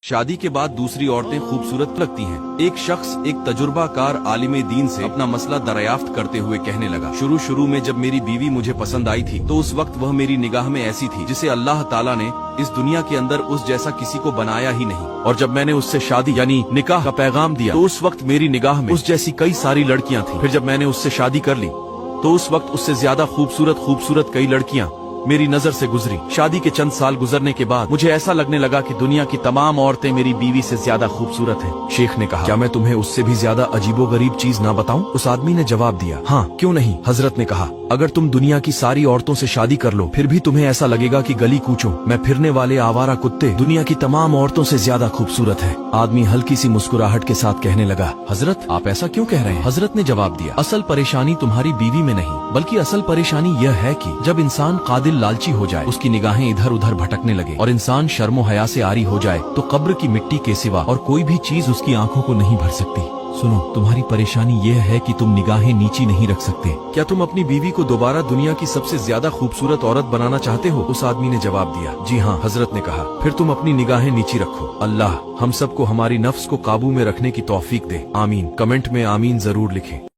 शादी के बाद दूसरी औरतें खूबसूरत लगती हैं। एक शख्स एक तजुर्बाकार आलिम दीन से अपना मसला दरियाफ्त करते हुए कहने लगा, शुरू में जब मेरी बीवी मुझे पसंद आई थी तो उस वक्त वह मेरी निगाह में ऐसी थी जिसे अल्लाह ताला ने इस दुनिया के अंदर उस जैसा किसी को बनाया ही नहीं। और जब मैंने उससे शादी यानी निकाह का पैगाम दिया तो उस वक्त मेरी निगाह में उस जैसी कई सारी लड़कियां थीं। फिर जब मैंने उससे शादी कर ली तो उस वक्त उससे ज्यादा खूबसूरत कई लड़कियां मेरी नजर से गुजरी। शादी के चंद साल गुजरने के बाद मुझे ऐसा लगने लगा कि दुनिया की तमाम औरतें मेरी बीवी से ज्यादा खूबसूरत हैं। शेख ने कहा, क्या मैं तुम्हें उससे भी ज्यादा अजीबोगरीब चीज ना बताऊं? उस आदमी ने जवाब दिया, हाँ क्यों नहीं। हजरत ने कहा, अगर तुम दुनिया की सारी औरतों से शादी कर लो फिर भी तुम्हें ऐसा लगेगा कि गली कूचों में फिरने वाले आवारा कुत्ते दुनिया की तमाम औरतों से ज्यादा खूबसूरत है। आदमी हल्की सी मुस्कुराहट के साथ कहने लगा, हजरत आप ऐसा क्यों कह रहे हैं? हजरत ने जवाब दिया, असल परेशानी तुम्हारी बीवी में नहीं बल्कि असल परेशानी यह है कि जब इंसान कादिल लालची हो जाए, उसकी निगाहें इधर उधर भटकने लगे और इंसान शर्मो हया से आरी हो जाए तो कब्र की मिट्टी के सिवा और कोई भी चीज उसकी आंखों को नहीं भर सकती। सुनो, तुम्हारी परेशानी यह है कि तुम निगाहें नीची नहीं रख सकते। क्या तुम अपनी बीवी को दोबारा दुनिया की सबसे ज्यादा खूबसूरत औरत बनाना चाहते हो? उस आदमी ने जवाब दिया, जी हाँ। हजरत ने कहा, फिर तुम अपनी निगाहें नीची रखो। अल्लाह हम सबको हमारी नफ्स को काबू में रखने की तौफीक दे। आमीन। कमेंट में आमीन जरूर लिखें।